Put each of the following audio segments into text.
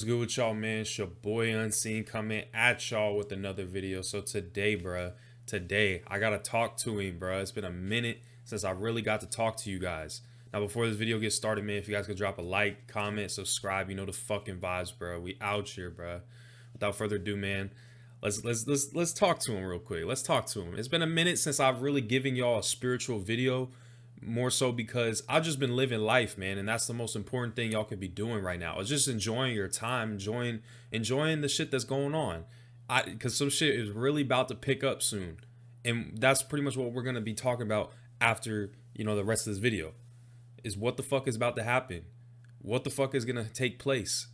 What's good with y'all, man? It's your boy Unseen coming at y'all with another video. So today, I gotta talk to him, bruh. It's been a minute since I really got to talk to you guys. Now, before this video gets started, man, if you guys could drop a like, comment, subscribe, you know the fucking vibes, bro. We out here, bruh. Without further ado, man, let's talk to him real quick. Let's talk to him. It's been a minute since I've really given y'all a spiritual video, more so because I've just been living life, man, and that's the most important thing y'all could be doing right now. Is just enjoying your time, enjoying the shit that's going on. Because some shit is really about to pick up soon, and that's pretty much what we're gonna be talking about after the rest of this video. Is what the fuck is about to happen? What the fuck is gonna take place?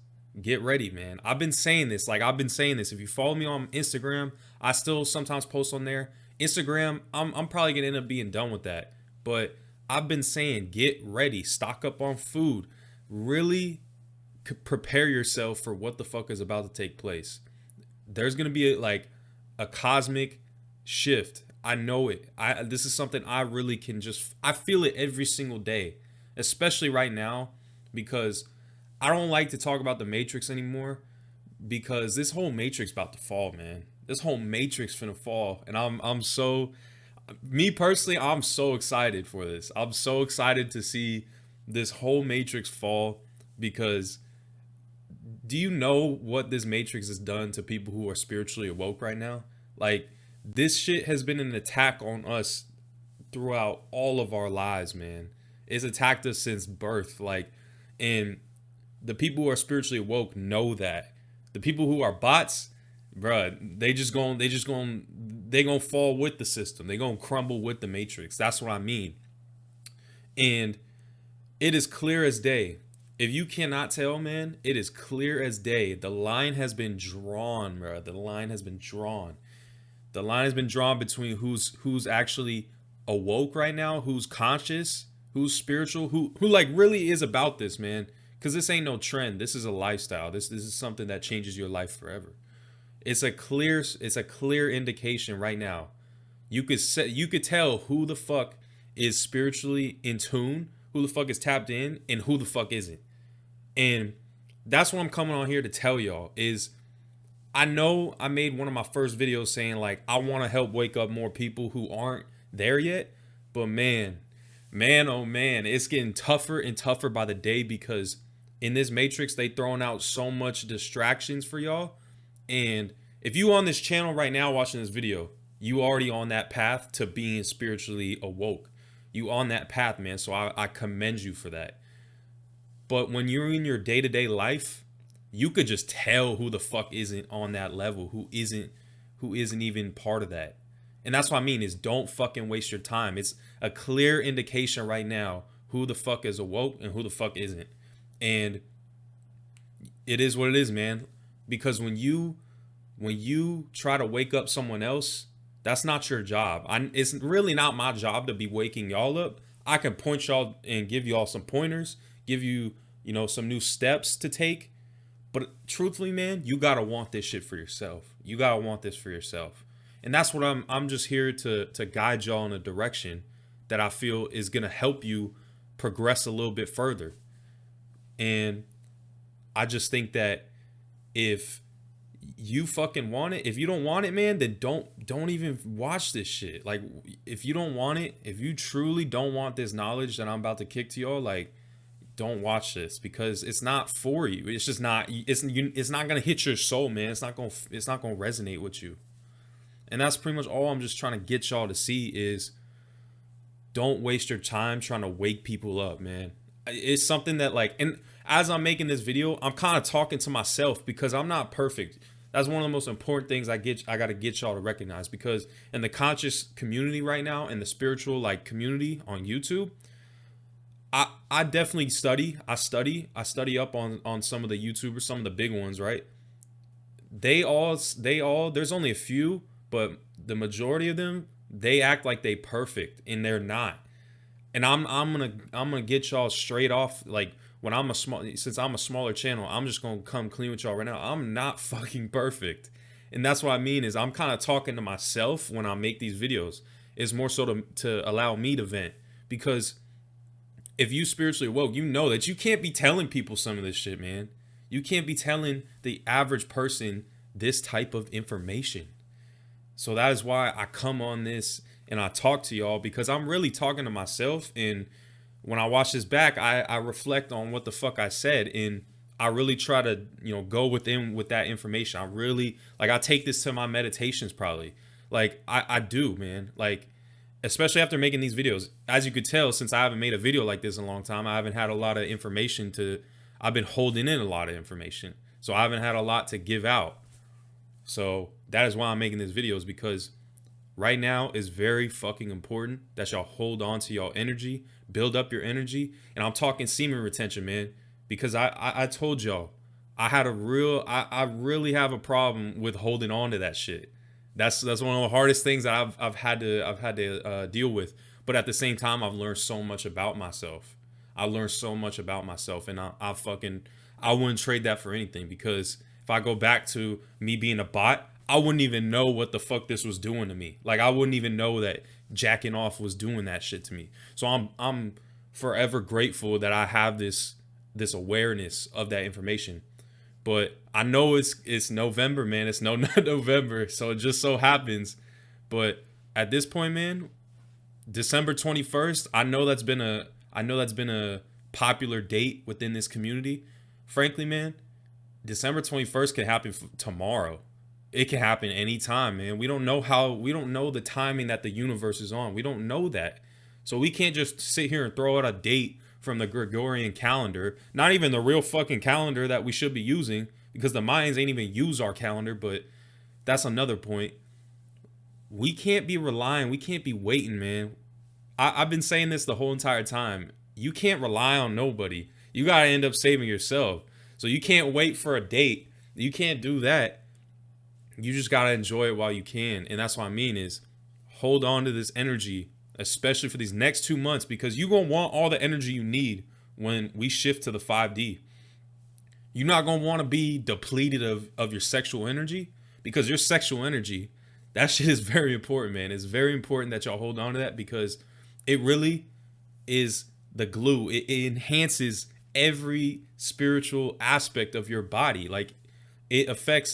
Get ready, man. I've been saying this. If you follow me on Instagram, I still sometimes post on there. Instagram, I'm probably gonna end up being done with that, but I've been saying, get ready, stock up on food, really prepare yourself for what the fuck is about to take place. There's gonna be a cosmic shift. I know it. This is something I really can I feel it every single day, especially right now, because I don't like to talk about the Matrix anymore, because this whole Matrix about to fall, man. This whole Matrix finna fall, and I'm so, me personally, I'm so excited for this. I'm so excited to see this whole Matrix fall, because do you know what this Matrix has done to people who are spiritually awoke right now? Like, this shit has been an attack on us throughout all of our lives, man. It's attacked us since birth. And the people who are spiritually awoke know that. The people who are bots, bruh, they gonna fall with the system. They gonna crumble with the Matrix. That's what I mean. And it is clear as day. If you cannot tell, man, it is clear as day. The line has been drawn, bruh. The line has been drawn. The line has been drawn between who's actually awoke right now, who's conscious, who's spiritual, who like really is about this, man. Because this ain't no trend. This is a lifestyle. This is something that changes your life forever. It's a clear indication right now. You could tell who the fuck is spiritually in tune, who the fuck is tapped in, and who the fuck isn't. And that's what I'm coming on here to tell y'all is, I know I made one of my first videos saying like I want to help wake up more people who aren't there yet, but man, oh man, it's getting tougher and tougher by the day, because in this Matrix they throwing out so much distractions for y'all. And if you on this channel right now watching this video, you already on that path to being spiritually awoke. You on that path, man. So I commend you for that. But when you're in your day-to-day life, you could just tell who the fuck isn't on that level, who isn't even part of that. And that's what I mean is, don't fucking waste your time. It's a clear indication right now who the fuck is awoke and who the fuck isn't. And it is what it is, man. Because when you try to wake up someone else, that's not your job. It's really not my job to be waking y'all up. I can point y'all and give y'all some pointers, give you, some new steps to take. But truthfully, man, you gotta want this shit for yourself. You gotta want this for yourself. And that's what I'm just here to guide y'all in a direction that I feel is gonna help you progress a little bit further. And I just think that if you fucking want it, if you don't want it, man, then don't even watch this shit. Like, if you don't want it, if you truly don't want this knowledge that I'm about to kick to y'all, like, don't watch this, because it's not for you. It's just not. It's not gonna hit your soul, man. It's not gonna resonate with you. And that's pretty much all I'm just trying to get y'all to see is, don't waste your time trying to wake people up, man. It's something that, like, and as I'm making this video, I'm kind of talking to myself, because I'm not perfect. That's one of the most important things I got to get y'all to recognize, because in the conscious community right now, in the spiritual community on YouTube, I definitely study. I study up on some of the YouTubers, some of the big ones, right? They all there's only a few, but the majority of them, they act like they perfect, and they're not. And I'm gonna get y'all straight off, like, when since I'm a smaller channel, I'm just gonna come clean with y'all right now. I'm not fucking perfect. And that's what I mean is, I'm kind of talking to myself when I make these videos. It's more so to allow me to vent, because if you spiritually woke, you know that you can't be telling people some of this shit, man. You can't be telling the average person this type of information. So that is why I come on this and I talk to y'all, because I'm really talking to myself. And when I watch this back, I reflect on what the fuck I said, and I really try to, go within with that information. I really, like, I take this to my meditations probably. Like, I do, man. Like, especially after making these videos. As you could tell, since I haven't made a video like this in a long time, I haven't had a lot of information to, I've been holding in a lot of information. So I haven't had a lot to give out. So that is why I'm making these videos, because right now is very fucking important that y'all hold on to y'all energy, build up your energy. And I'm talking semen retention, man, because I told y'all I had a real, I really have a problem with holding on to that shit. That's one of the hardest things that I've had to deal with. But at the same time, I've learned so much about myself. I learned so much about myself, and I wouldn't trade that for anything, because if I go back to me being a bot, I wouldn't even know what the fuck this was doing to me. Like, I wouldn't even know that jacking off was doing that shit to me. So I'm forever grateful that I have this awareness of that information. But I know it's November, man. It's not November, so it just so happens. But at this point, man, December 21st, I know that's been a popular date within this community. Frankly, man, December 21st can happen tomorrow. It can happen anytime, man. We don't know the timing that the universe is on. We don't know that. So we can't just sit here and throw out a date from the Gregorian calendar, not even the real fucking calendar that we should be using, because the Mayans ain't even use our calendar. But that's another point. We can't be relying, we can't be waiting, man. I've been saying this the whole entire time. You can't rely on nobody. You gotta end up saving yourself. So you can't wait for a date. You can't do that. You just gotta enjoy it while you can. And that's what I mean is, hold on to this energy, especially for these next 2 months, because you're gonna want all the energy you need when we shift to the 5D. You're not gonna want to be depleted of your sexual energy, because your sexual energy, that shit is very important, man. It's very important that y'all hold on to that, because it really is the glue. It enhances every spiritual aspect of your body. Like, it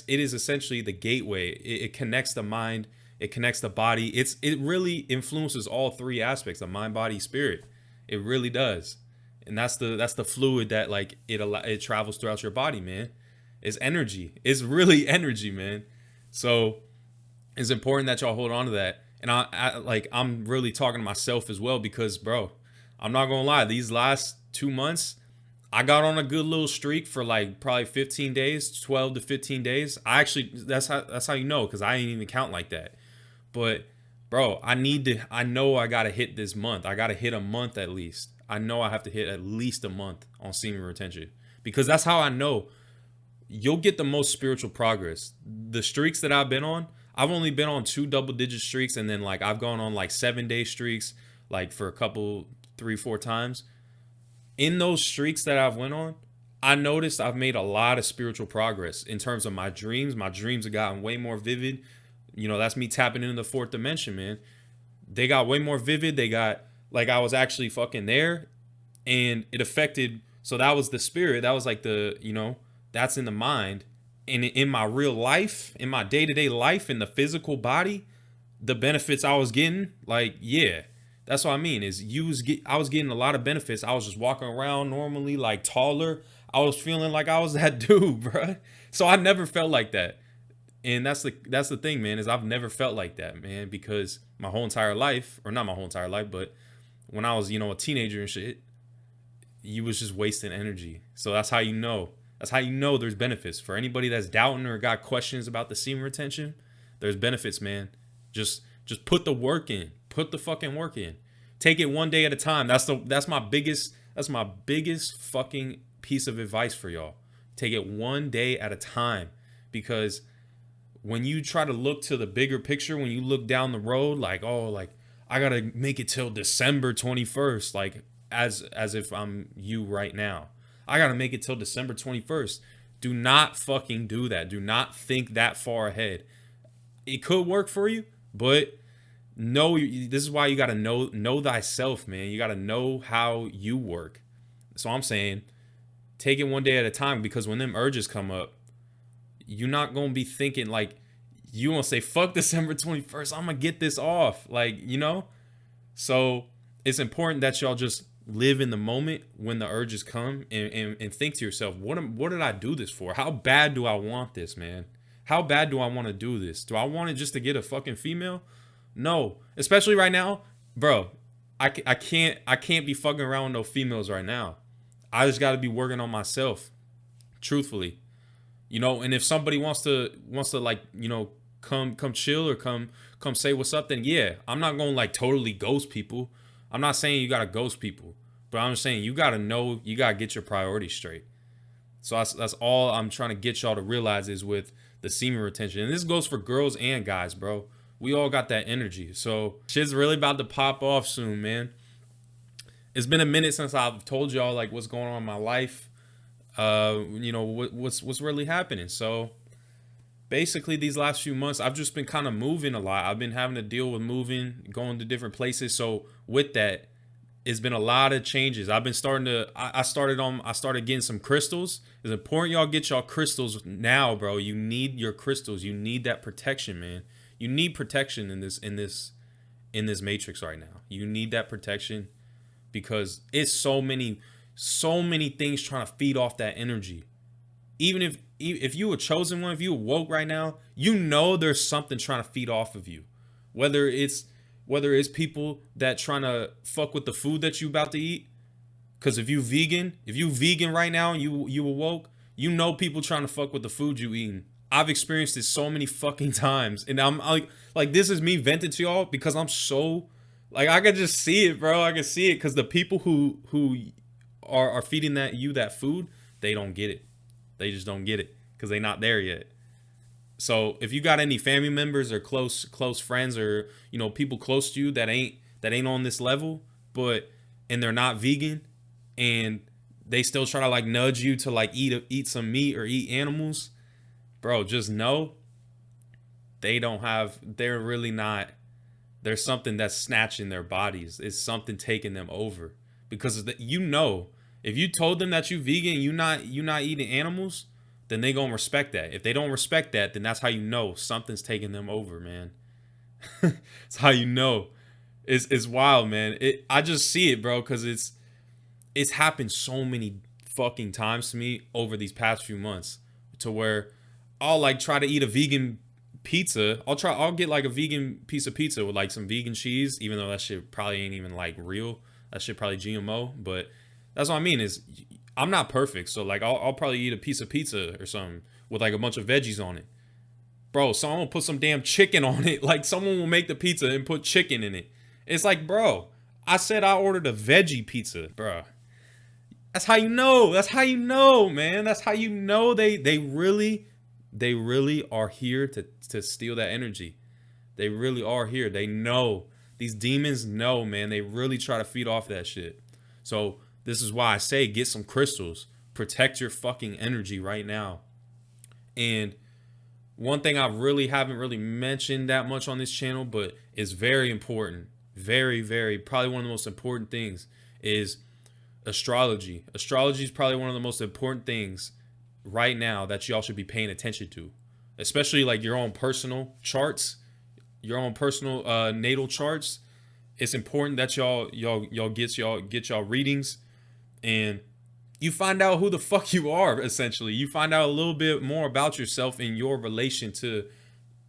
is essentially the gateway. It connects the mind, it connects the body. It really influences all three aspects, the mind, body, spirit. It really does. And that's the fluid that, like, it travels throughout your body, man. It's energy. It's really energy, man. So it's important that y'all hold on to that. And I'm really talking to myself as well, because, bro, I'm not gonna lie, these last 2 months, I got on a good little streak for like probably 15 days, 12 to 15 days. That's how you know, because I ain't even count like that. But bro, I know I gotta hit this month. I gotta hit a month at least. I know I have to hit at least a month on semen retention, because that's how I know you'll get the most spiritual progress. The streaks that I've been on, I've only been on 2 double-digit streaks, and then, like, I've gone on like 7-day streaks, like, for a couple, 3-4 times. In those streaks that I've went on, I noticed I've made a lot of spiritual progress in terms of my dreams. My dreams have gotten way more vivid. That's me tapping into the 4th dimension, man. They got way more vivid. They got, like, I was actually fucking there, and it affected. So that was the spirit. That was like that's in the mind. And in my real life, in my day-to-day life, in the physical body, the benefits I was getting, like, yeah, that's what I mean is I was getting a lot of benefits. I was just walking around normally, like, taller. I was feeling like I was that dude, bro. So I never felt like that. And that's the thing, man, is I've never felt like that, man, because my whole entire life, or not my whole entire life, but when I was, a teenager and shit, you was just wasting energy. So that's how you know. That's how you know there's benefits. For anybody that's doubting or got questions about the semen retention, there's benefits, man. Just put the work in. Put the fucking work in. Take it one day at a time. That's my biggest fucking piece of advice for y'all. Take it one day at a time, because when you try to look to the bigger picture, when you look down the road, like, oh, like, I gotta make it till December 21st, like, as if I'm you right now. I gotta make it till December 21st. Do not fucking do that. Do not think that far ahead. It could work for you, but this is why you gotta know thyself, man. You gotta know how you work. So I'm saying, take it one day at a time, because when them urges come up, you're not gonna be thinking like you gonna say fuck December 21st, I'm gonna get this off, like, you know. So it's important that y'all just live in the moment when the urges come, and think to yourself, what did I do this for? How bad do I want this, man? How bad do I want to do this? Do I want it just to get a fucking female? No, especially right now, bro. I can't be fucking around with no females right now. I just got to be working on myself, truthfully, you know. And if somebody wants to like, you know, come chill or come say what's up, then yeah, I'm not gonna like totally ghost people. I'm not saying you gotta ghost people, but I'm just saying you gotta know, you gotta get your priorities straight. So that's all I'm trying to get y'all to realize is with the semen retention. And this goes for girls and guys, bro. We all got that energy. So shit's really about to pop off soon, man. It's been a minute since I've told y'all like what's going on in my life. You know, what's really happening. So basically these last few months, I've just been kind of moving a lot. I've been having to deal with moving, going to different places. So with that, it's been a lot of changes. I've been starting to, I started getting some crystals. It's important y'all get y'all crystals now, bro. You need your crystals. You need that protection, man. You need protection in this matrix right now. You need that protection because it's so many things trying to feed off that energy. Even if you were chosen one, if you awoke right now, you know there's something trying to feed off of you. Whether it's people that trying to fuck with the food that you about to eat. Because if you vegan right now and you awoke, you know people trying to fuck with the food you eating. I've experienced this so many fucking times, and I'm like this is me venting to y'all because I'm so like I can just see it, bro. I can see it because the people who are feeding that food, they don't get it. They just don't get it because they're not there yet. So if you got any family members or close friends or, you know, people close to you that ain't on this level, and they're not vegan and they still try to like nudge you to like eat some meat or eat animals, bro, just know they're really not, there's something that's snatching their bodies. It's something taking them over because you know, if you told them that you vegan, you not eating animals, then they gonna respect that. If they don't respect that, then that's how you know something's taking them over, man. It's how you know. It's wild, man. I just see it, bro, because it's happened so many fucking times to me over these past few months, to where I'll like try to eat a vegan pizza. I'll get like a vegan piece of pizza with like some vegan cheese, even though that shit probably ain't even like real. That shit probably GMO, but that's what I mean is I'm not perfect. So like I'll probably eat a piece of pizza or something with like a bunch of veggies on it. Bro, someone will put some damn chicken on it. Like someone will make the pizza and put chicken in it. It's like, bro, I said I ordered a veggie pizza, bro. That's how you know. That's how you know, man. That's how you know they really are here to steal that energy. They really are here. They know. These demons know, man. They really try to feed off that shit. So this is why I say get some crystals. Protect your fucking energy right now. And one thing I really haven't really mentioned that much on this channel, but is very important, very, very, probably one of the most important things is astrology. Astrology is probably one of the most important things right now that y'all should be paying attention to, especially like your own personal charts, your own personal natal charts. It's important that y'all get y'all readings, and you find out who the fuck you are. Essentially, you find out a little bit more about yourself in your relation to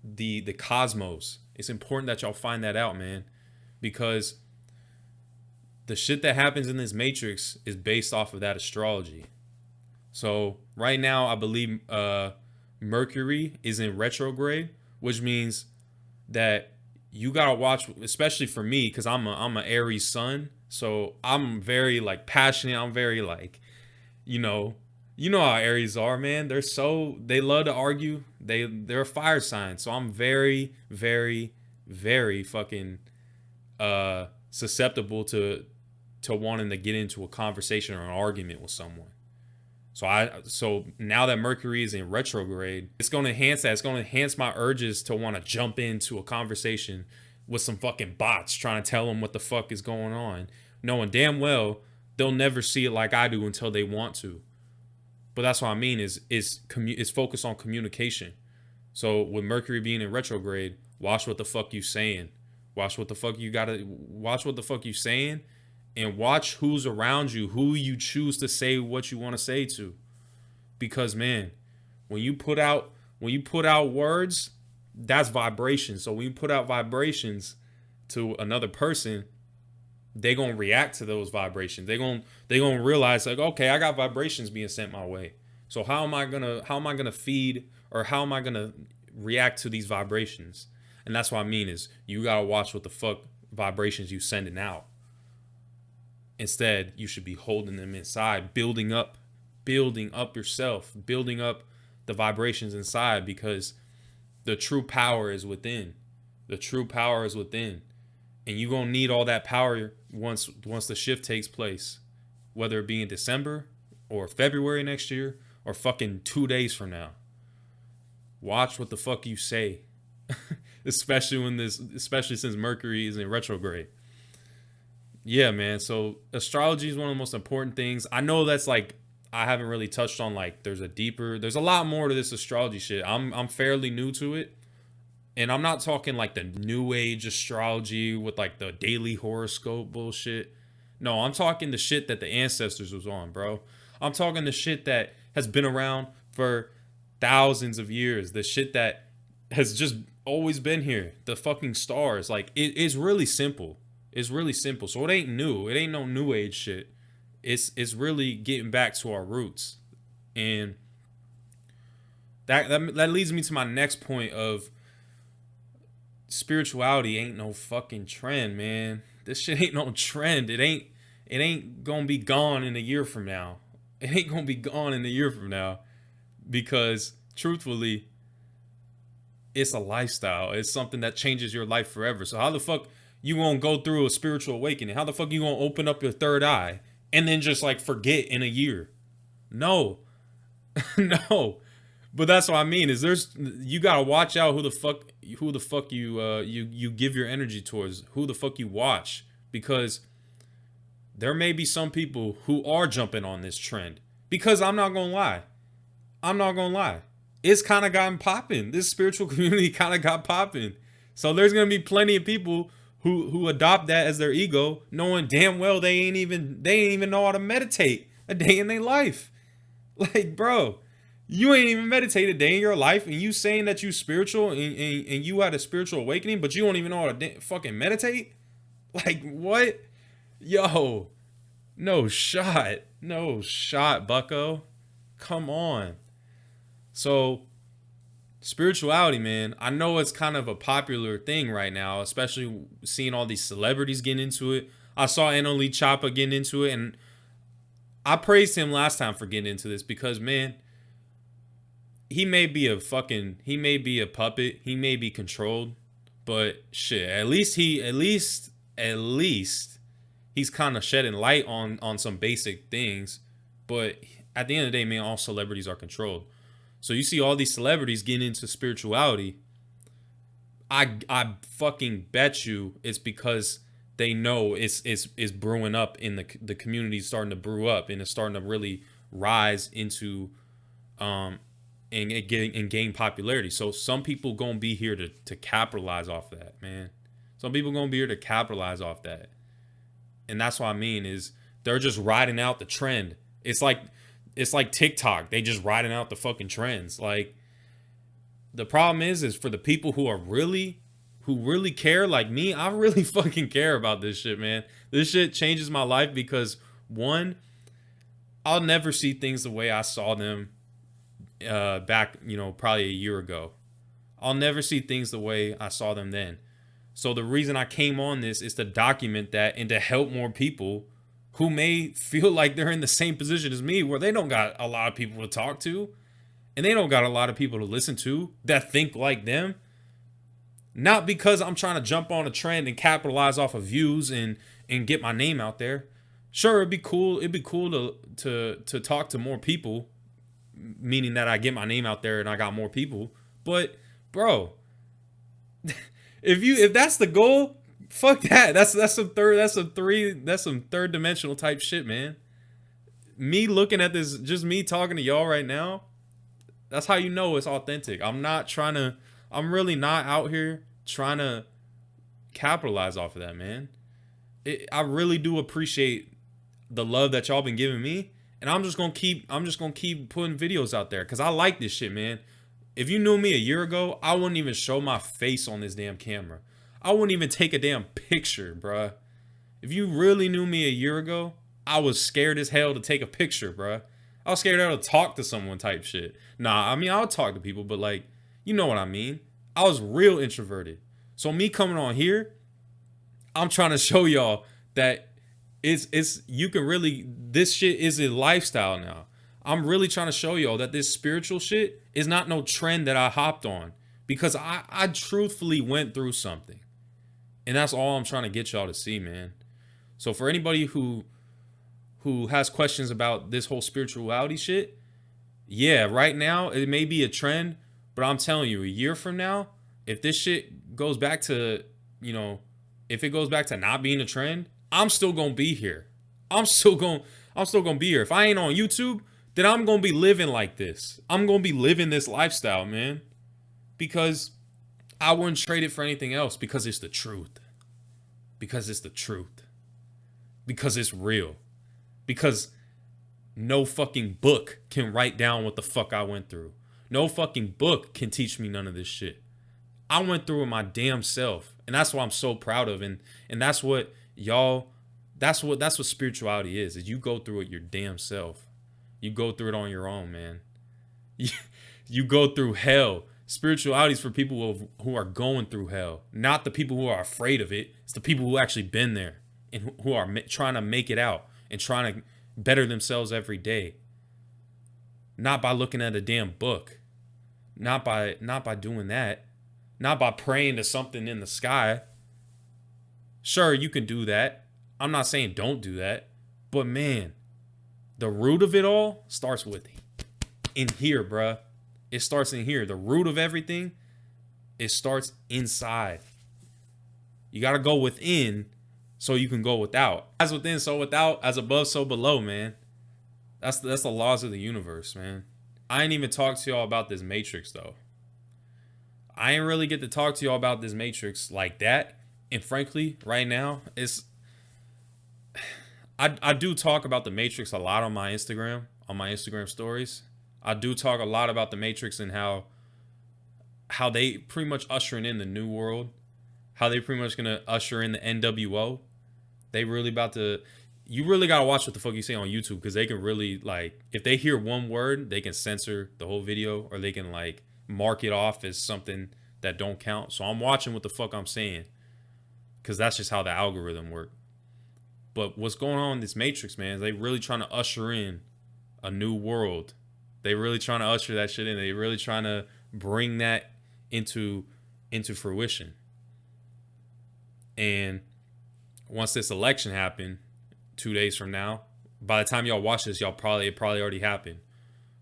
the cosmos. It's important that y'all find that out, man, because the shit that happens in this matrix is based off of that astrology. So right now, I believe Mercury is in retrograde, which means that you gotta watch, especially for me, because I'm a Aries sun, so I'm very like passionate. I'm very like, you know how Aries are, man. They love to argue. They're a fire sign, so I'm very, very, very fucking susceptible to wanting to get into a conversation or an argument with someone. So now that Mercury is in retrograde, it's going to enhance that. It's going to enhance my urges to want to jump into a conversation with some fucking bots trying to tell them what the fuck is going on, knowing damn well they'll never see it like I do until they want to. But that's what I mean is focused on communication. So with Mercury being in retrograde, watch what the fuck you saying. Watch what the fuck you gotta watch what the fuck you saying, and watch who's around you, who you choose to say what you want to say to. Because man, when you put out words, that's vibration. So when you put out vibrations to another person, they gonna react to those vibrations. They gonna realize like, okay, I got vibrations being sent my way. So how am I gonna feed, or how am I gonna react to these vibrations? And that's what I mean is you gotta watch what the fuck vibrations you sending out. Instead, you should be holding them inside, building up yourself, building up the vibrations inside, because the true power is within. The true power is within. And you're going to need all that power once the shift takes place, whether it be in December or February next year or fucking 2 days from now. Watch what the fuck you say. especially since Mercury is in retrograde. Yeah, man. So astrology is one of the most important things. I know that's like, I haven't really touched on, like, there's a lot more to this astrology shit. I'm fairly new to it. And I'm not talking like the new age astrology with like the daily horoscope bullshit. No, I'm talking the shit that the ancestors was on, bro. I'm talking the shit that has been around for thousands of years. The shit that has just always been here. The fucking stars. Like, it's really simple. It's really simple. So it ain't new. It ain't no new age shit. It's really getting back to our roots. And that leads me to my next point of spirituality ain't no fucking trend, man. This shit ain't no trend. It ain't gonna be gone in a year from now. It ain't gonna be gone in a year from now, because truthfully, it's a lifestyle. It's something that changes your life forever. So how the fuck you gonna go through a spiritual awakening? How the fuck you gonna open up your third eye and then just like forget in a year? No. No. But that's what I mean is you gotta watch out who the fuck you give your energy towards, who the fuck you watch, because there may be some people who are jumping on this trend. Because I'm not gonna lie, it's kind of gotten popping. This spiritual community kind of got popping. So there's gonna be plenty of people who adopt that as their ego, knowing damn well they ain't even know how to meditate a day in their life. Like, bro. You ain't even meditated a day in your life, and you saying that you spiritual and you had a spiritual awakening, but you don't even know how to fucking meditate? Like, what? Yo, no shot, bucko. Come on. So, spirituality, man, I know it's kind of a popular thing right now, especially seeing all these celebrities getting into it. I saw Annalie Choppa getting into it, and I praised him last time for getting into this because, man, he may be a puppet, he may be controlled, but shit, at least he's kind of shedding light on some basic things. But at the end of the day, man, all celebrities are controlled. So you see all these celebrities getting into spirituality. I fucking bet you it's because they know it's brewing up in the community's starting to brew up, and it's starting to really rise into and gain popularity. So some people gonna be here to capitalize off that, man. Some people gonna be here to capitalize off that. And that's what I mean is they're just riding out the trend. It's like TikTok. They just riding out the fucking trends. Like, the problem is for the people who really care, like me, I really fucking care about this shit, man. This shit changes my life because, one, I'll never see things the way I saw them back, probably a year ago. I'll never see things the way I saw them then. So the reason I came on this is to document that and to help more people who may feel like they're in the same position as me, where they don't got a lot of people to talk to, and they don't got a lot of people to listen to that think like them. Not because I'm trying to jump on a trend and capitalize off of views and get my name out there. Sure, it'd be cool to talk to more people, meaning that I get my name out there and I got more people. But bro, if that's the goal, fuck that. That's some third dimensional type shit, man. me looking at this, just me talking to y'all right now, that's how you know it's authentic. I'm really not out here trying to capitalize off of that, man. I really do appreciate the love that y'all been giving me. And I'm just gonna keep putting videos out there because I like this shit, man. If you knew me a year ago, I wouldn't even show my face on this damn camera. I wouldn't even take a damn picture, bruh. If you really knew me a year ago, I was scared as hell to take a picture, bruh. I was scared to talk to someone type shit. Nah, I mean, I'll talk to people, but like, you know what I mean. I was real introverted. So me coming on here, I'm trying to show y'all that it's you can really, this shit is a lifestyle now. I'm really trying to show y'all that this spiritual shit is not no trend that I hopped on because I truthfully went through something. And that's all I'm trying to get y'all to see, man. So for anybody who has questions about this whole spirituality shit, yeah, right now it may be a trend, but I'm telling you, a year from now, if this shit goes back to, if it goes back to not being a trend, I'm still gonna be here. I'm still gonna be here. If I ain't on YouTube, then I'm gonna be living like this. I'm gonna be living this lifestyle, man. Because I wouldn't trade it for anything else because it's the truth. Because it's the truth. Because it's real. Because no fucking book can write down what the fuck I went through. No fucking book can teach me none of this shit. I went through it my damn self. And that's what I'm so proud of. And that's what y'all, that's what spirituality is you go through it your damn self. You go through it on your own, man. You go through hell. Spirituality is for people who are going through hell, not the people who are afraid of it. It's the people who actually been there and who are trying to make it out and trying to better themselves every day. Not by looking at a damn book. Not by doing that. Not by praying to something in the sky. Sure, you can do that. I'm not saying don't do that. But man, the root of it all starts with in here, bruh. It starts in here. The root of everything, it starts inside. You got to go within so you can go without. As within, so without. As above, so below, man. That's the laws of the universe, man. I ain't even talked to y'all about this matrix, though. I ain't really get to talk to y'all about this matrix like that. And frankly, right now, I do talk about the matrix a lot on my Instagram stories. I do talk a lot about the matrix and how they pretty much ushering in the new world, how they pretty much gonna usher in the NWO. They really about to, you really gotta watch what the fuck you say on YouTube because they can really, like, if they hear one word, they can censor the whole video or they can like mark it off as something that don't count. So I'm watching what the fuck I'm saying because that's just how the algorithm works. But what's going on in this matrix, man, is they really trying to usher in a new world. They really trying to usher that shit in. They really trying to bring that into fruition. And once this election happened, 2 days from now, by the time y'all watch this, it probably already happened.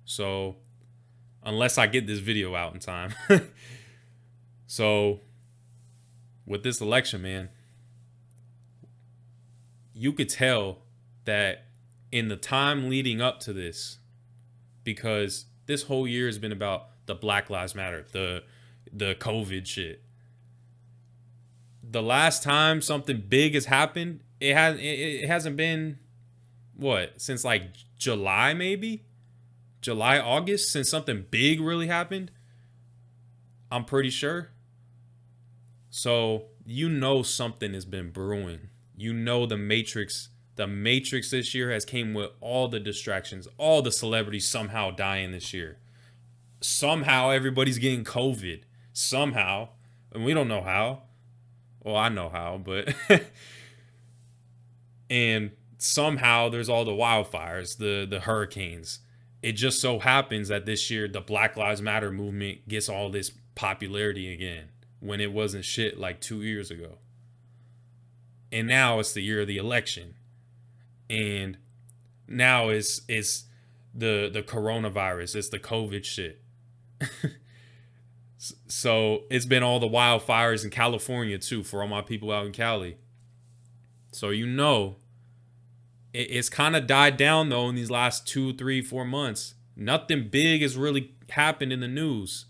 So unless I get this video out in time. So with this election, man, you could tell that in the time leading up to this, because this whole year has been about the Black Lives Matter, the COVID shit. The last time something big has happened, it hasn't been since like July, maybe July, August, since something big really happened. I'm pretty sure. So something has been brewing. The Matrix this year has came with all the distractions, all the celebrities somehow dying this year. Somehow everybody's getting COVID. Somehow. And we don't know how. Well, I know how, but and somehow there's all the wildfires, the hurricanes. It just so happens that this year the Black Lives Matter movement gets all this popularity again when it wasn't shit like 2 years ago. And now it's the year of the election. And now it's the coronavirus. It's the COVID shit. So it's been all the wildfires in California too, for all my people out in Cali. So It's kind of died down though in these last 2, 3, 4 months. Nothing big has really happened in the news.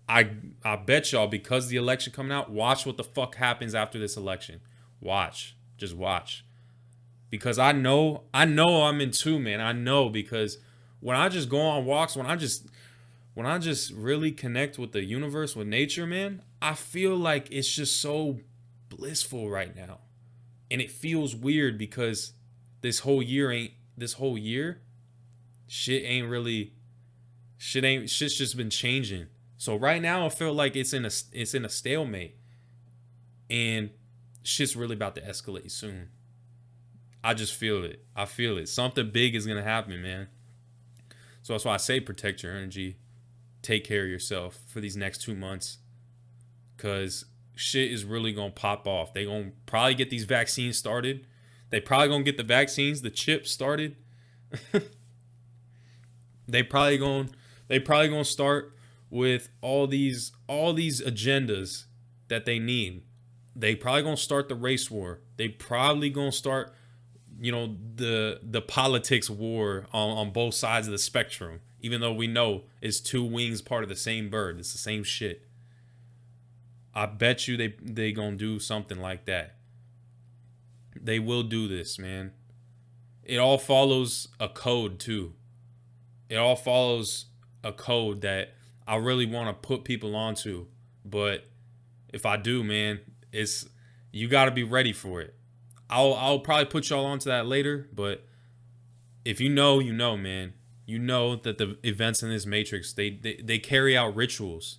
I I bet y'all, because the election coming out, watch what the fuck happens after this election. Watch. Just watch. Because I know I'm in tune, man. I know, because when I just go on walks, when I just really connect with the universe, with nature, man, I feel like it's just so blissful right now. And it feels weird because this whole year, shit ain't really shit's just been changing. So right now I feel like it's in a stalemate, and shit's really about to escalate soon. I just feel it. I feel it. Something big is gonna happen, man. So that's why I say protect your energy, take care of yourself for these next 2 months, cause shit is really gonna pop off. They gonna probably get these vaccines started. They probably gonna get the vaccines, the chips started. they probably gonna they probably gonna start with all these agendas that they need. They probably gonna start the race war. They probably gonna start, the politics war on both sides of the spectrum. Even though we know it's two wings part of the same bird, it's the same shit. I bet you they gonna do something like that. They will do this, man. It all follows a code too. It all follows a code that I really want to put people onto. But if I do, man, it's you got to be ready for it. I'll probably put y'all onto that later, but if you know, you know, man. You know that the events in this matrix, they carry out rituals.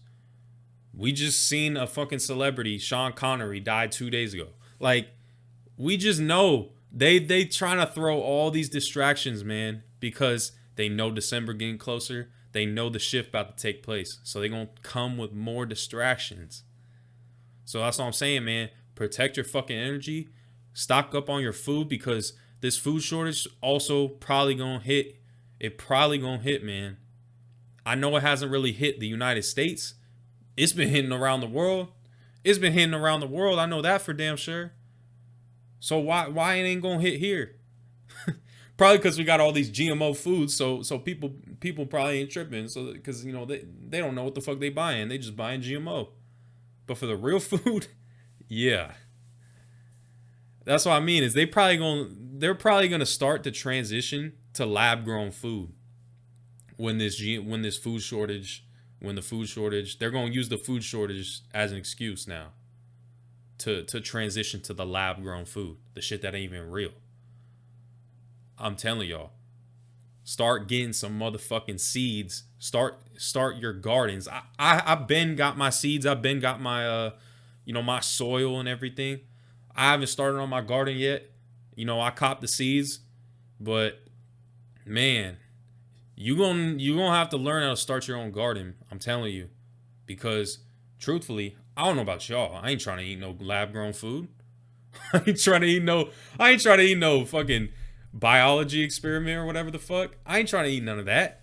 We just seen a fucking celebrity, Sean Connery, died 2 days ago. Like, we just know they trying to throw all these distractions, man, because they know December getting closer. They know the shift about to take place. So they're gonna come with more distractions. So that's all I'm saying, man. Protect your fucking energy. Stock up on your food, because this food shortage also probably gonna hit. It probably gonna hit, man. I know it hasn't really hit the United States. It's been hitting around the world. It's been hitting around the world. I know that for damn sure. So why it ain't gonna hit here? Probably because we got all these GMO foods. So people probably ain't tripping. So because they don't know what the fuck they buying. They just buying GMO. But for the real food, yeah. That's what I mean. Is they're probably gonna start the transition to lab grown food when this food shortage when the food shortage they're gonna use the food shortage as an excuse now to transition to the lab grown food, the shit that ain't even real. I'm telling y'all, start getting some motherfucking seeds. Start your gardens. I've been got my seeds. I've been got my my soil and everything. I haven't started on my garden yet. I copped the seeds, but man, you gonna have to learn how to start your own garden. I'm telling you, because truthfully, I don't know about y'all. I ain't trying to eat no lab grown food. I ain't trying to eat no. I ain't trying to eat no fucking biology experiment or whatever the fuck. I ain't trying to eat none of that.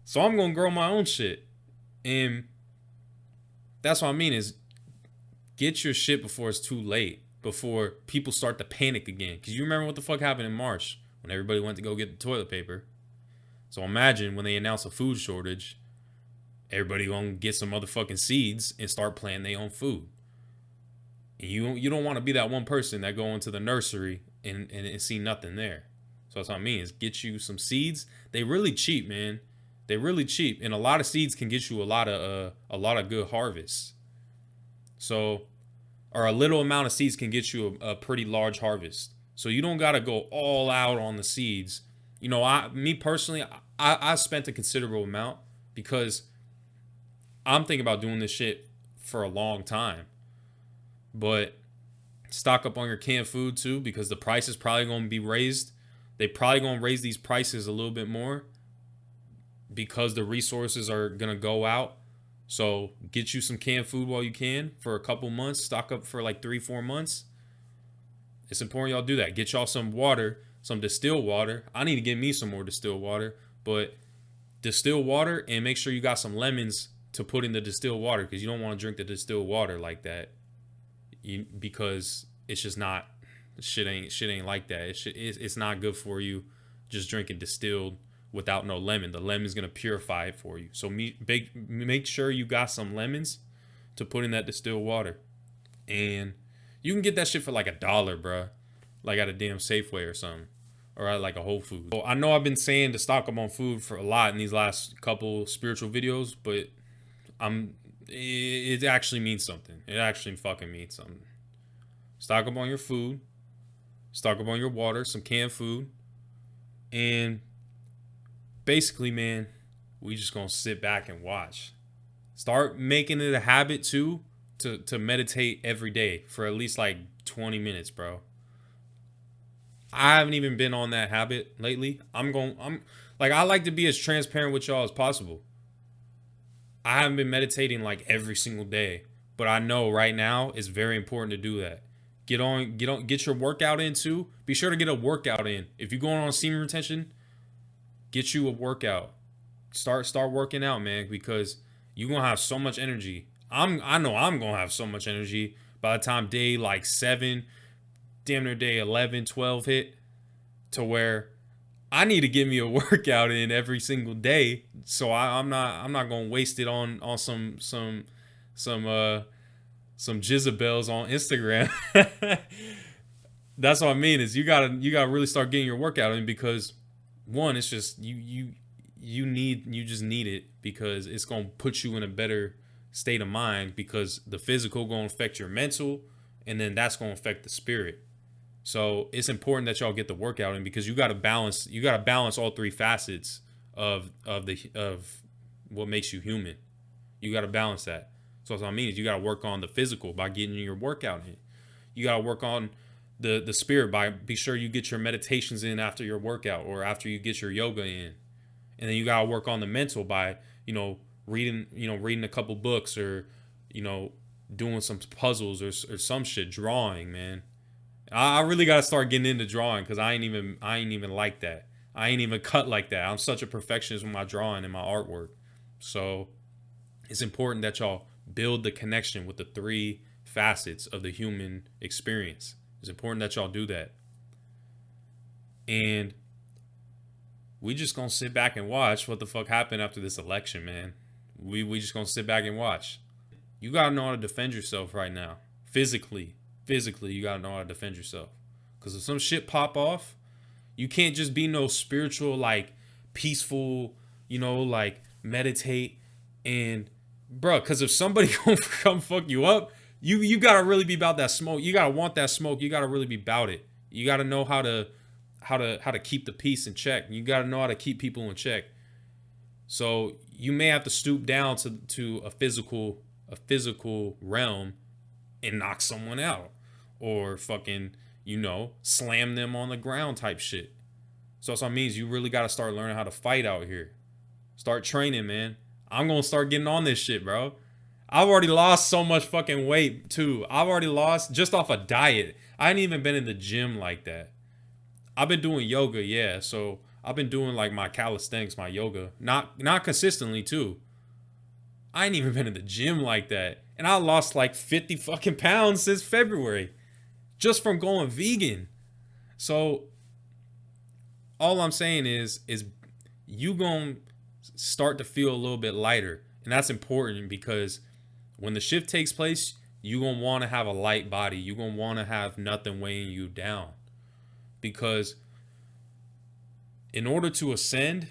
So I'm gonna grow my own shit, and that's what I mean is get your shit before it's too late. Before people start to panic again. Because you remember what the fuck happened in March when everybody went to go get the toilet paper. So imagine when they announce a food shortage, everybody gonna get some motherfucking seeds and start planting their own food. And you don't want to be that one person that go into the nursery and see nothing there. So that's what I mean is get you some seeds. They really cheap, man. They really cheap, and a lot of seeds can get you a lot of good harvests. So, or a little amount of seeds can get you a pretty large harvest. So you don't gotta go all out on the seeds. Me personally, I spent a considerable amount because I'm thinking about doing this shit for a long time. But stock up on your canned food too, because the price is probably gonna be raised. They probably gonna raise these prices a little bit more because the resources are gonna go out. So get you some canned food while you can for a couple months. Stock up for like 3-4 months. It's important y'all do that. Get y'all some water, some distilled water. I need to get me some more distilled water, but distill water, and make sure you got some lemons to put in the distilled water, because you don't want to drink the distilled water like that. Because it's just not Shit ain't like that. It's not good for you just drinking distilled without no lemon. The lemon's gonna purify it for you. So make sure you got some lemons to put in that distilled water. And you can get that shit for like $1, bruh. Like at a damn Safeway or something. Or at like a Whole Foods. So I know I've been saying to stock up on food for a lot in these last couple spiritual videos, but it actually means something. It actually fucking means something. Stock up on your food. Stock up on your water, some canned food. And basically, man, we just gonna sit back and watch. Start making it a habit too to meditate every day for at least like 20 minutes, bro. I haven't even been on that habit lately. I'm like, I like to be as transparent with y'all as possible. I haven't been meditating like every single day, but I know right now it's very important to do that. Get your workout in too. Be sure to get a workout in. If you're going on semen retention, get you a workout. Start working out, man, because you're gonna have so much energy. I know I'm gonna have so much energy by the time day like 7, damn near day 11, 12 hit, to where I need to get me a workout in every single day. So I'm not gonna waste it on some Jezebels on Instagram. That's what I mean, is you gotta really start getting your workout in, because one, it's just you just need it, because it's gonna put you in a better state of mind, because the physical gonna affect your mental, and then that's gonna affect the spirit. So it's important that y'all get the workout in, because you gotta balance all three facets of what makes you human. You gotta balance that. So that's what I mean, is you gotta work on the physical by getting your workout in. You gotta work on the spirit by be sure you get your meditations in after your workout, or after you get your yoga in. And then you gotta work on the mental by, reading a couple books, or, doing some puzzles, or some shit, drawing, man. I really gotta start getting into drawing, because I ain't even like that. I ain't even cut like that. I'm such a perfectionist with my drawing and my artwork. So it's important that y'all build the connection with the three facets of the human experience. It's important that y'all do that. And we just gonna sit back and watch what the fuck happened after this election, man. We just gonna sit back and watch. You gotta know how to defend yourself right now. Physically, you gotta know how to defend yourself. Because if some shit pop off, you can't just be no spiritual, like, peaceful, like, meditate. And, bruh, because if somebody gonna come fuck you up, you gotta really be about that smoke. You gotta want that smoke. You gotta really be about it. You gotta know how to keep the peace in check. You gotta know how to keep people in check. So you may have to stoop down to a physical realm and knock someone out, or fucking, slam them on the ground type shit. So that's what it means. You really got to start learning how to fight out here. Start training, man. I'm going to start getting on this shit, bro. I've already lost so much fucking weight too. I've already lost just off a diet. I ain't even been in the gym like that. I've been doing yoga, yeah. So I've been doing like my calisthenics, my yoga. Not consistently too. I ain't even been in the gym like that. And I lost like 50 fucking pounds since February. Just from going vegan. So all I'm saying is you gonna start to feel a little bit lighter. And that's important, because when the shift takes place, you gonna want to have a light body. You gonna want to have nothing weighing you down. Because in order to ascend,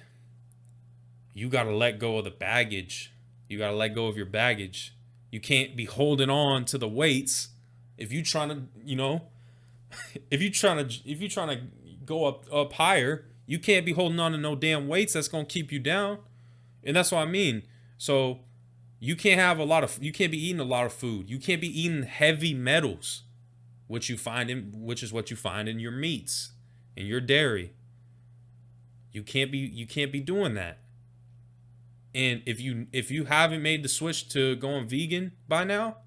you gotta let go of the baggage. You gotta let go of your baggage. You can't be holding on to the weights. If you trying to, if you trying to go up higher, you can't be holding on to no damn weights that's gonna keep you down. And that's what I mean. So you can't be eating a lot of food. You can't be eating heavy metals, which is what you find in your meats and your dairy. You can't be doing that. And if you haven't made the switch to going vegan by now,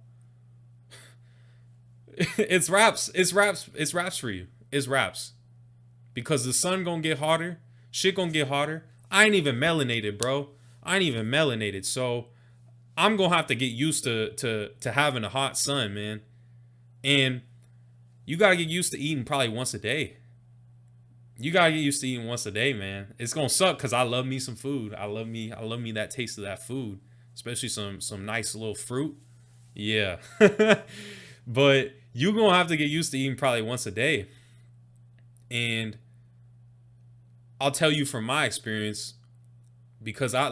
it's wraps for you. It's wraps. Because the sun gonna get hotter, shit gonna get hotter. I ain't even melanated, bro. So I'm gonna have to get used to having a hot sun, man. And You gotta get used to eating probably once a day. You gotta get used to eating once a day, man. It's gonna suck because I love me some food. I love me that taste of that food, especially some nice little fruit. Yeah, but you gonna have to get used to eating probably once a day. And I'll tell you from my experience, because I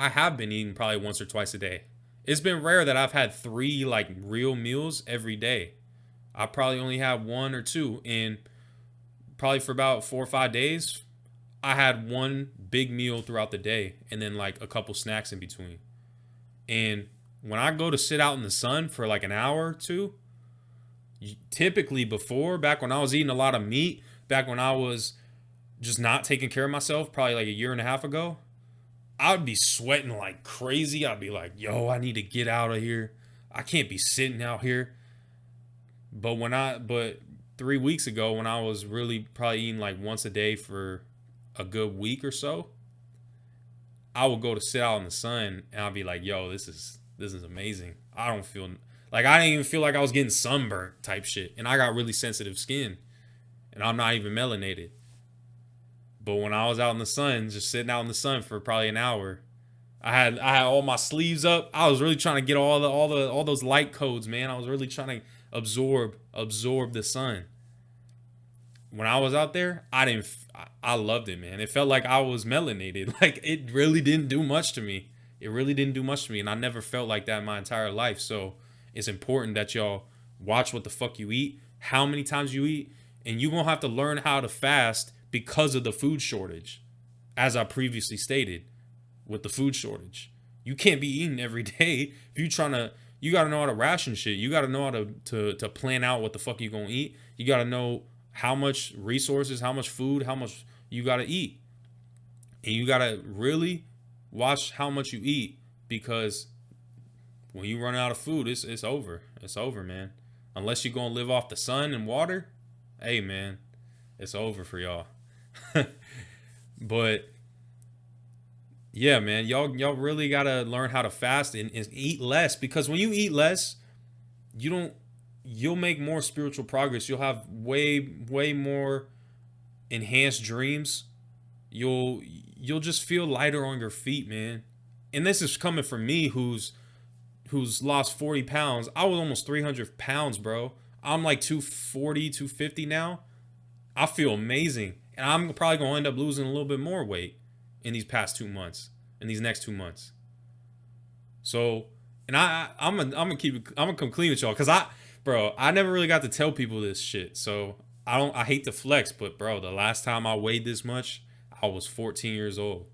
have been eating probably once or twice a day. It's been rare that I've had three like real meals every day. I probably only have one or two, and probably for about 4 or 5 days, I had one big meal throughout the day, and then like a couple snacks in between. And when I go to sit out in the sun for like an hour or two, typically before, back when I was eating a lot of meat, back when I was just not taking care of myself, probably like a year and a half ago, I would be sweating like crazy. I'd be like, yo, I need to get out of here. I can't be sitting out here. But 3 weeks ago, when I was really probably eating like once a day for a good week or so, I would go to sit out in the sun and I'd be like, yo, this is amazing. I don't feel like, I didn't even feel like I was getting sunburnt type shit. And I got really sensitive skin and I'm not even melanated. But when I was out in the sun, just sitting out in the sun for probably an hour, I had all my sleeves up. I was really trying to get all those light codes, man. I was really trying to absorb the sun. When I was out there, I loved it, man. It felt like I was melanated. Like it really didn't do much to me. It really didn't do much to me, and I never felt like that in my entire life. So it's important that y'all watch what the fuck you eat, how many times you eat, and you're gonna have to learn how to fast because of the food shortage, as I previously stated. With the food shortage, you can't be eating every day. If you trying to, you gotta know how to ration shit. You gotta know how to plan out what the fuck you gonna eat. You gotta know how much resources, how much food, how much you gotta eat, and you gotta really watch how much you eat, because when you run out of food, it's over. It's over, man. Unless you're gonna live off the sun and water, hey man, it's over for y'all. But yeah, man, y'all really gotta learn how to fast and eat less, because when you eat less, you don't you'll make more spiritual progress. You'll have way more enhanced dreams. You'll just feel lighter on your feet, man. And this is coming from me who's lost 40 pounds. I was almost 300 pounds, bro. I'm like 240, 250 now. I feel amazing. And I'm probably going to end up losing a little bit more weight in these past 2 months, in these next 2 months. So, and I'm gonna come clean with y'all, cause I never really got to tell people this shit. So I hate to flex, but bro, the last time I weighed this much, I was 14 years old,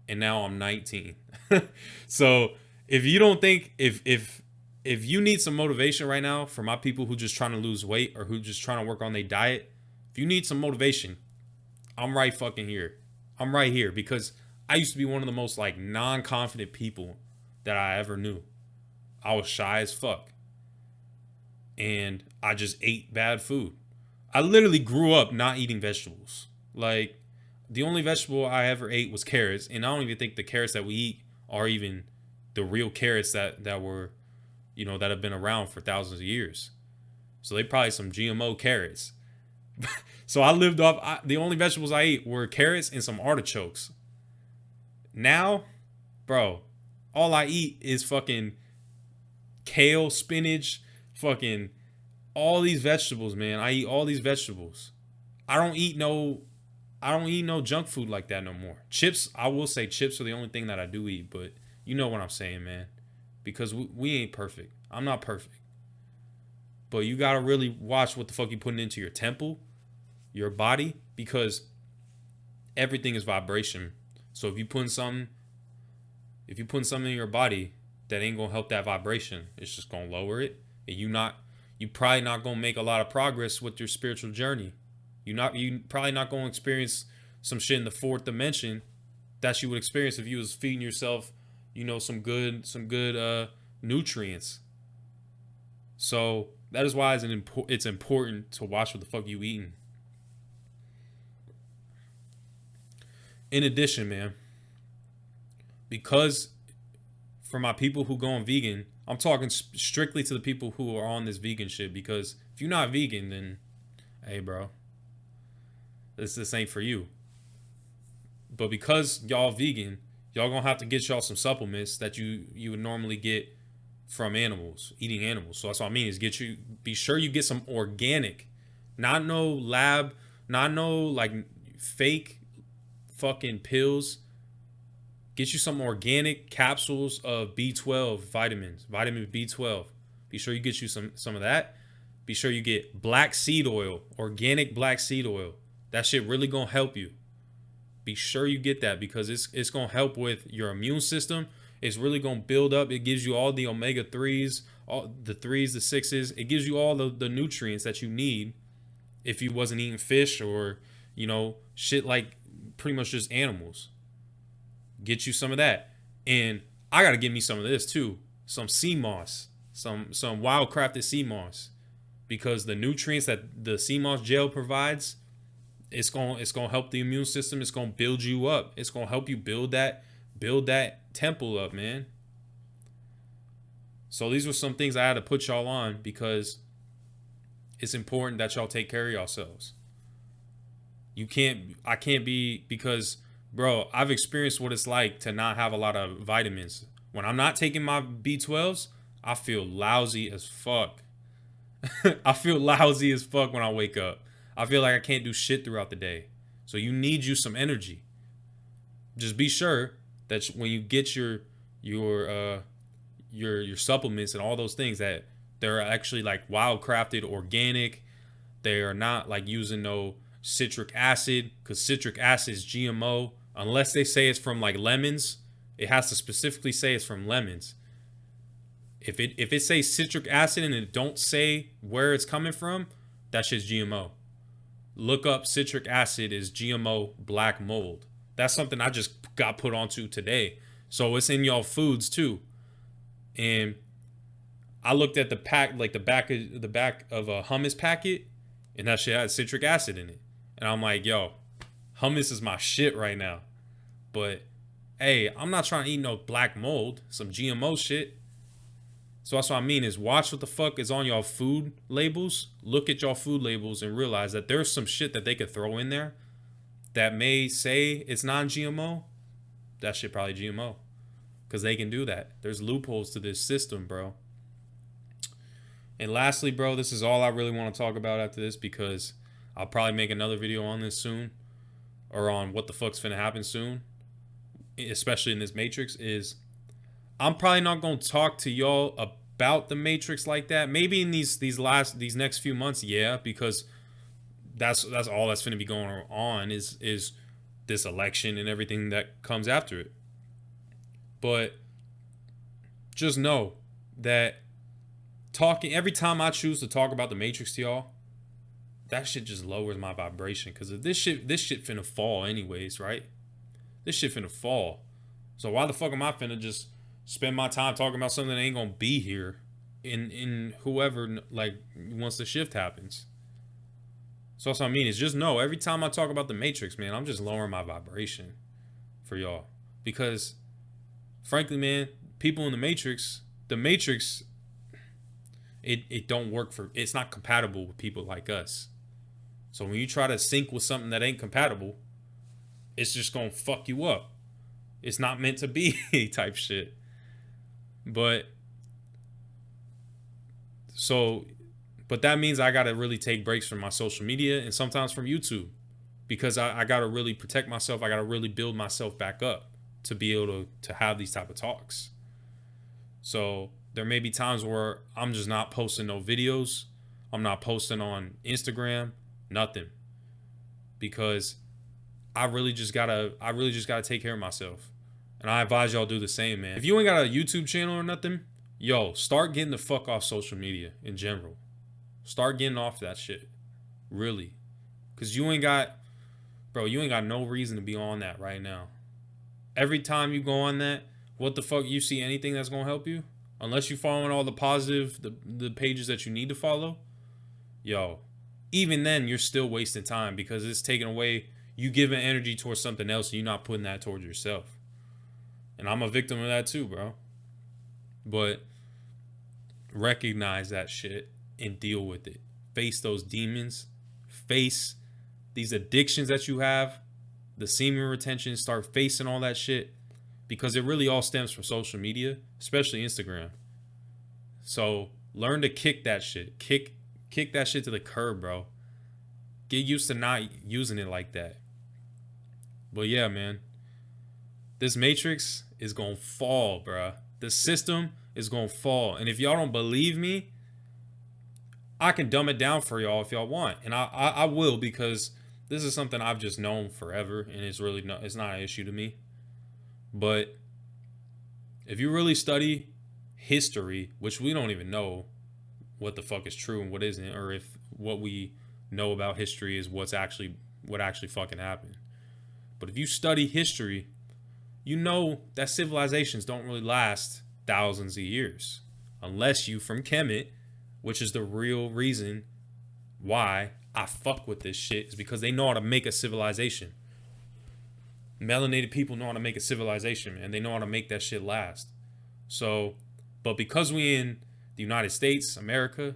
and now I'm 19. So if you don't think, if you need some motivation right now, for my people who just trying to lose weight or who just trying to work on their diet, if you need some motivation, I'm right fucking here. I'm right here, because I used to be one of the most like non-confident people that I ever knew. I was shy as fuck. And I just ate bad food. I literally grew up not eating vegetables. Like, the only vegetable I ever ate was carrots, and I don't even think the carrots that we eat are even the real carrots that were, that have been around for thousands of years. So they probably some GMO carrots. So I lived off, the only vegetables I ate were carrots and some artichokes. Now, bro, all I eat is fucking kale, spinach, fucking all these vegetables, man. I eat all these vegetables. I don't eat no junk food like that no more. Chips, I will say chips are the only thing that I do eat, but you know what I'm saying, man. Because we ain't perfect. I'm not perfect. But you gotta really watch what the fuck you putting into your temple, your body, because everything is vibration. So if you putting something in your body that ain't gonna help that vibration, it's just gonna lower it. And you probably not gonna make a lot of progress with your spiritual journey. You probably not gonna experience some shit in the fourth dimension that you would experience if you was feeding yourself, some good nutrients. So that is why it's important to watch what the fuck you eating. In addition, man, because for my people who going vegan, I'm talking strictly to the people who are on this vegan shit, because if you're not vegan, then hey, bro, this ain't for you. But because y'all vegan, y'all gonna have to get y'all some supplements that you would normally get from animals, eating animals. So that's what I mean, is be sure you get some organic, not no lab, not no like fake fucking pills. Get you some organic capsules of B12 vitamins, vitamin B12. Be sure you get you some of that. Be sure you get black seed oil, organic black seed oil. That shit really gonna help you. Be sure you get that, because it's gonna help with your immune system. It's really gonna build up. It gives you all the omega 3s, all the 3s, the 6s. It gives you all the nutrients that you need if you wasn't eating fish or, shit like pretty much just animals. Get you some of that. And I gotta get me some of this too. Some sea moss. Some wild crafted sea moss. Because the nutrients that the sea moss gel provides, it's gonna help the immune system. It's gonna build you up. It's gonna help you build that temple up, man. So these were some things I had to put y'all on, because it's important that y'all take care of yourselves. I can't be, because bro, I've experienced what it's like to not have a lot of vitamins. When I'm not taking my B12s, I feel lousy as fuck. I feel lousy as fuck when I wake up. I feel like I can't do shit throughout the day. So you need you some energy. Just be sure that when you get your supplements and all those things, that they're actually like wild crafted, organic. They are not like using no citric acid, because citric acid is GMO. Unless they say it's from like lemons, it has to specifically say it's from lemons. If it says citric acid and it don't say where it's coming from, that shit's GMO. Look up citric acid is GMO black mold. That's something I just got put onto today. So it's in y'all foods too. And I looked at the pack, like the back of a hummus packet, and that shit had citric acid in it. And I'm like, yo, hummus is my shit right now. But hey, I'm not trying to eat no black mold, some GMO shit. So that's what I mean, is watch what the fuck is on y'all food labels. Look at y'all food labels and realize that there's some shit that they could throw in there that may say it's non-GMO. That shit probably GMO. Because they can do that. There's loopholes to this system, bro. And lastly, bro, this is all I really want to talk about after this, because I'll probably make another video on this soon, or on what the fuck's finna happen soon, especially in this Matrix. Is I'm probably not gonna talk to y'all about the Matrix like that. Maybe in these next few months, yeah, because that's all that's finna be going on is this election and everything that comes after it. But just know that every time I choose to talk about the Matrix to y'all, that shit just lowers my vibration, because if this shit finna fall anyways, right? This shit finna fall. So why the fuck am I finna just spend my time talking about something that ain't gonna be here in whoever, like, once the shift happens? So that's what I mean, is just know every time I talk about the Matrix, man, I'm just lowering my vibration for y'all. Because frankly, man, people in the Matrix, it don't work it's not compatible with people like us. So when you try to sync with something that ain't compatible, it's just gonna fuck you up. It's not meant to be type shit. But that means I gotta really take breaks from my social media and sometimes from YouTube, because I gotta really protect myself. I gotta really build myself back up to be able to have these type of talks. So there may be times where I'm just not posting no videos. I'm not posting on Instagram, nothing, because I really just gotta take care of myself. And I advise y'all do the same, man. If you ain't got a YouTube channel or nothing, yo, start getting the fuck off social media in general. Start getting off that shit. Really. Because you ain't got no reason to be on that right now. Every time you go on that, what the fuck, you see anything that's gonna help you? Unless you following all the positive, the pages that you need to follow, yo, even then you're still wasting time, because it's taking away, you giving energy towards something else and you're not putting that towards yourself. And I'm a victim of that too, bro. But recognize that shit and deal with it. Face those demons. Face these addictions that you have. The semen retention. Start facing all that shit. Because it really all stems from social media, especially Instagram. So learn to kick that shit. Kick that shit to the curb, bro. Get used to not using it like that. But yeah, man. This matrix is going to fall, bro. The system is going to fall. And if y'all don't believe me, I can dumb it down for y'all if y'all want. And I will, because this is something I've just known forever. And it's not an issue to me. But if you really study history, which we don't even know what the fuck is true and what isn't, or if what we know about history is what actually fucking happened. But if you study history, you know that civilizations don't really last thousands of years. Unless you from Kemet, which is the real reason why I fuck with this shit, is because they know how to make a civilization. Melanated people know how to make a civilization, man. They know how to make that shit last. So, but because we in the United States, America,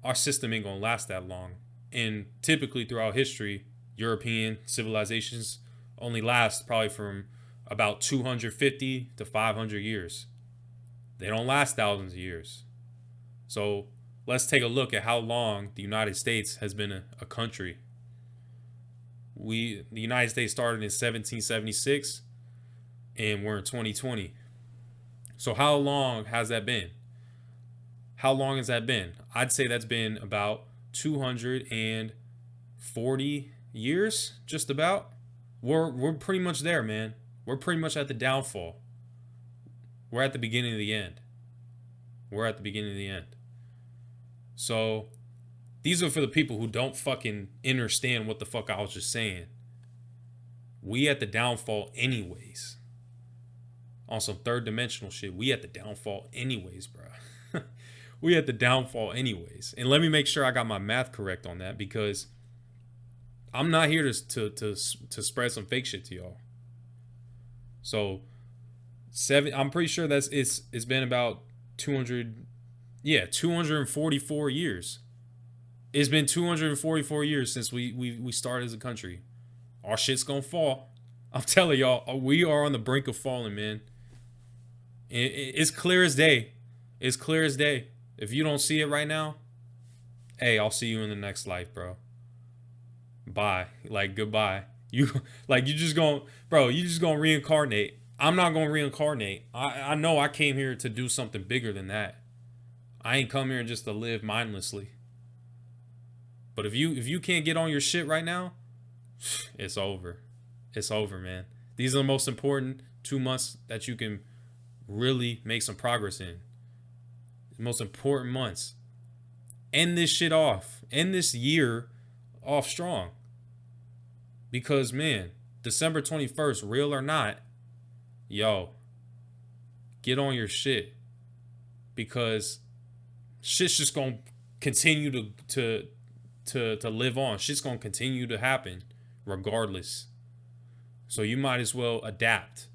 our system ain't gonna last that long. And typically throughout history, European civilizations only last probably from about 250 to 500 years. They don't last thousands of years. So let's take a look at how long the United States has been a country. The United States started in 1776 and we're in 2020. So how long has that been? How long has that been? I'd say that's been about 240 years, just about. We're pretty much there, man. We're pretty much at the downfall. We're at the beginning of the end. We're at the beginning of the end. So these are for the people who don't fucking understand what the fuck I was just saying. We at the downfall anyways. On some third dimensional shit, we at the downfall anyways, bro. We at the downfall anyways. And let me make sure I got my math correct on that, because I'm not here to spread some fake shit to y'all. So I'm pretty sure it's been about 244 years. It's been 244 years since we started as a country. Our shit's gonna fall. I'm telling y'all, we are on the brink of falling, man. It's clear as day. It's clear as day. If you don't see it right now, hey, I'll see you in the next life, bro. Bye. Like, goodbye. You just gonna reincarnate. I'm not gonna reincarnate. I know I came here to do something bigger than that. I ain't come here just to live mindlessly. But if you can't get on your shit right now, it's over. It's over, man. These are the most important 2 months that you can really make some progress in. The most important months. End this shit off. End this year off strong. Because, man, December 21st, real or not, yo, get on your shit. Because shit's just gonna continue to live on. Shit's gonna continue to happen regardless. So you might as well adapt.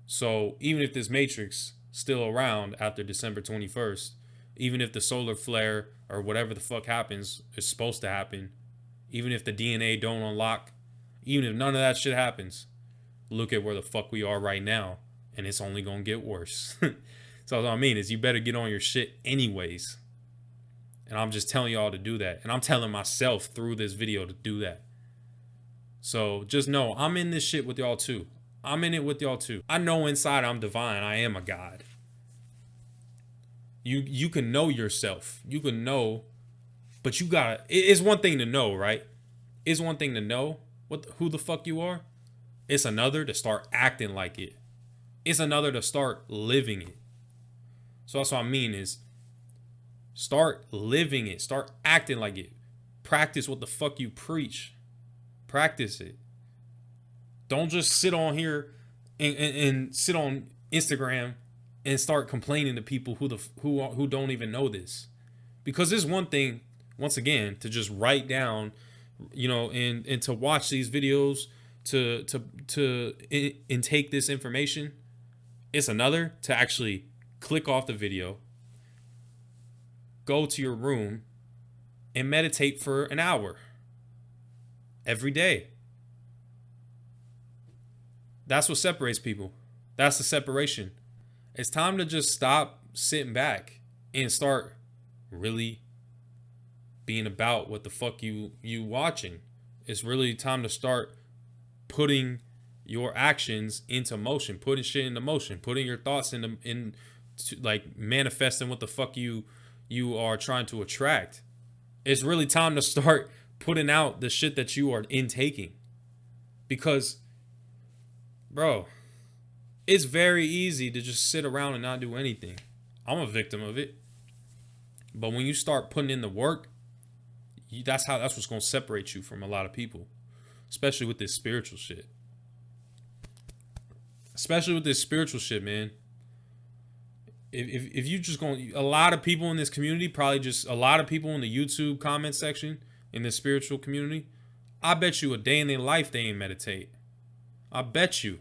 So even if this matrix still around after December 21st, even if the solar flare or whatever the fuck happens is supposed to happen, even if the DNA don't unlock, even if none of that shit happens, look at where the fuck we are right now, and it's only gonna get worse. So what I mean is, you better get on your shit anyways. And I'm just telling y'all to do that. And I'm telling myself through this video to do that. So just know, I'm in this shit with y'all too. I'm in it with y'all too. I know inside I'm divine. I am a god. You can know yourself. You can know, but you gotta, it's one thing to know, right? It's one thing to know who the fuck you are. It's another to start acting like it. It's another to start living it. So that's what I mean is, start living it. Start acting like it. Practice what the fuck you preach. Practice it. Don't just sit on here and sit on Instagram and start complaining to people who don't even know this. Because there's one thing, once again, to just write down, and to watch these videos, to intake this information. It's another to actually click off the video, go to your room, and meditate for an hour every day. That's what separates people. That's the separation. It's time to just stop sitting back and start really being about what the fuck you watching. It's really time to start putting your actions into motion, putting shit into motion, putting your thoughts in like manifesting what the fuck you are trying to attract. It's really time to start putting out the shit that you are intaking. Because, bro, it's very easy to just sit around and not do anything. I'm a victim of it. But when you start putting in the work, that's what's going to separate you from a lot of people, especially with this spiritual shit. Especially with this spiritual shit, man. If you just going, a lot of people in this community, probably just a lot of people in the YouTube comment section in the spiritual community, I bet you a day in their life they ain't meditate. I bet you.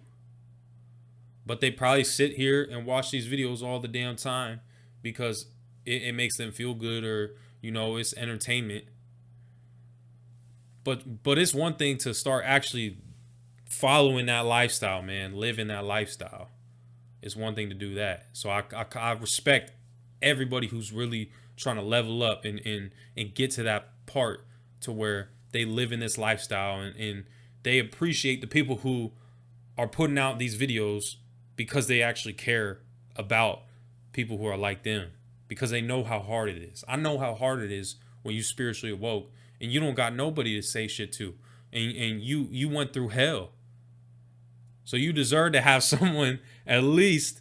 But they probably sit here and watch these videos all the damn time because it makes them feel good, or, you know, it's entertainment. But it's one thing to start actually following that lifestyle, man, living that lifestyle. It's one thing to do that. So I respect everybody who's really trying to level up and get to that part to where they live in this lifestyle, and they appreciate the people who are putting out these videos because they actually care about people who are like them, because they know how hard it is. I know how hard it is when you spiritually awoke and you don't got nobody to say shit to, and you went through hell. So you deserve to have someone at least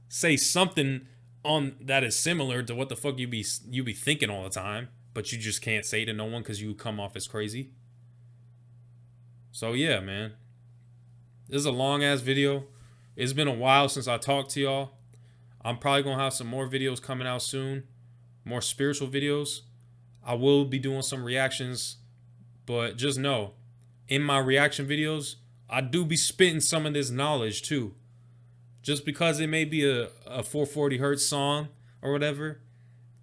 say something on that is similar to what the fuck you be thinking all the time, but you just can't say to no one because you come off as crazy. So yeah, man, this is a long ass video. It's been a while since I talked to y'all. I'm probably gonna have some more videos coming out soon, more spiritual videos. I will be doing some reactions, but just know, in my reaction videos, I do be spitting some of this knowledge too. Just because it may be a 440 hertz song or whatever,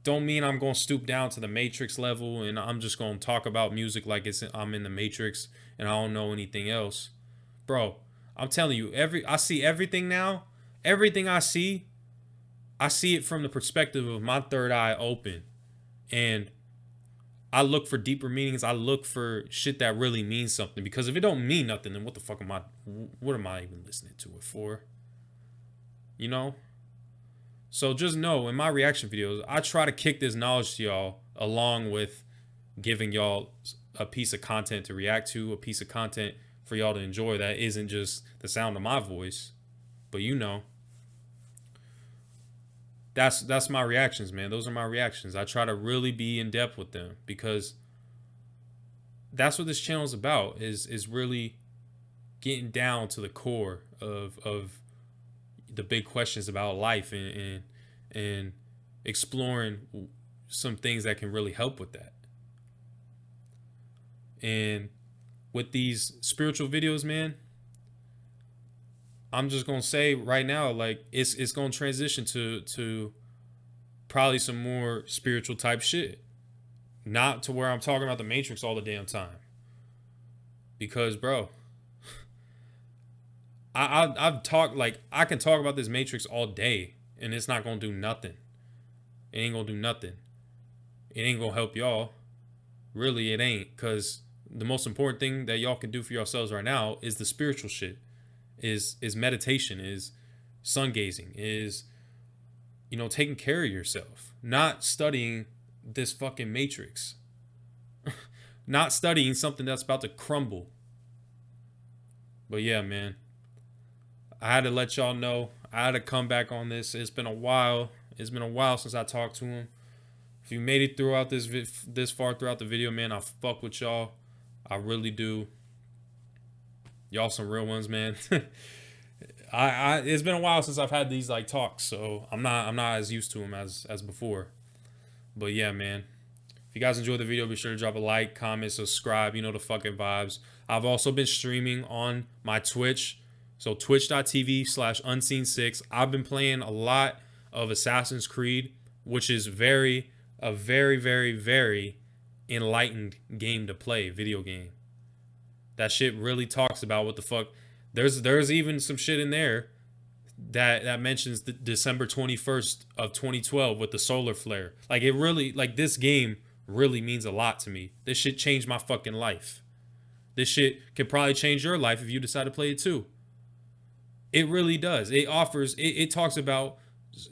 don't mean I'm going to stoop down to the Matrix level and I'm just going to talk about music like I'm in the Matrix and I don't know anything else. Bro, I'm telling you, I see everything now. Everything I see it from the perspective of my third eye open. And I look for deeper meanings. I look for shit that really means something. Because if it don't mean nothing, then what am I even listening to it for? You know? So just know, in my reaction videos, I try to kick this knowledge to y'all along with giving y'all a piece of content to react to, a piece of content for y'all to enjoy that isn't just the sound of my voice. But you know. That's my reactions, man. Those are my reactions. I try to really be in depth with them because that's what this channel is about, is really getting down to the core of the big questions about life and exploring some things that can really help with that. And with these spiritual videos, man, I'm just gonna say right now, like it's gonna transition to probably some more spiritual type shit. Not to where I'm talking about the Matrix all the damn time. Because, bro, I've talked, like, I can talk about this Matrix all day and it's not gonna do nothing. It ain't gonna do nothing. It ain't gonna help y'all. Really, it ain't. Cause the most important thing that y'all can do for yourselves right now is the spiritual shit. Is meditation, is sun gazing, is, you know, taking care of yourself, not studying this fucking Matrix, not studying something that's about to crumble. But yeah, man, I had to let y'all know. I had to come back on this. It's been a while. It's been a while since I talked to him. If you made it throughout this far throughout the video, man, I fuck with y'all. I really do. Y'all some real ones, man. It's been a while since I've had these like talks, so I'm not as used to them as before. But yeah, man. If you guys enjoyed the video, be sure to drop a like, comment, subscribe. You know the fucking vibes. I've also been streaming on my Twitch, So twitch.tv/unseen6. I've been playing a lot of Assassin's Creed, which is a very, very enlightened game to play, video game. That shit really talks about what the fuck. There's even some shit in there that mentions the December 21st of 2012 with the solar flare. Like it really, like this game really means a lot to me. This shit changed my fucking life. This shit could probably change your life if you decide to play it too. It really does. It offers, it talks about,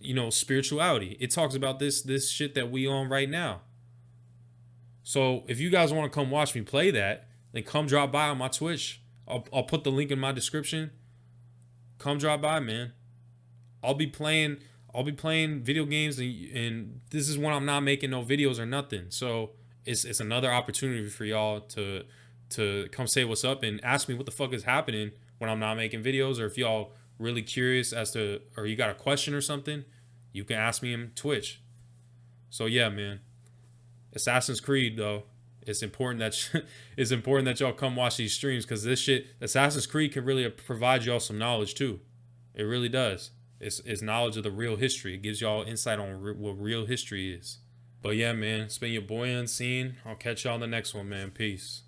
you know, spirituality. It talks about this shit that we on right now. So if you guys want to come watch me play that, then come drop by on my Twitch. I'll put the link in my description. Come drop by, man. I'll be playing video games, and this is when I'm not making no videos or nothing. So it's another opportunity for y'all to come say what's up and ask me what the fuck is happening when I'm not making videos, or if y'all really curious as to, or you got a question or something, you can ask me in Twitch. So yeah, man. Assassin's Creed though, it's important that y'all come watch these streams, because this shit, Assassin's Creed, can really provide y'all some knowledge too. It really does. It's knowledge of the real history. It gives y'all insight on what real history is. But yeah, man, it's been your boy Unseen. I'll catch y'all on the next one, man. Peace.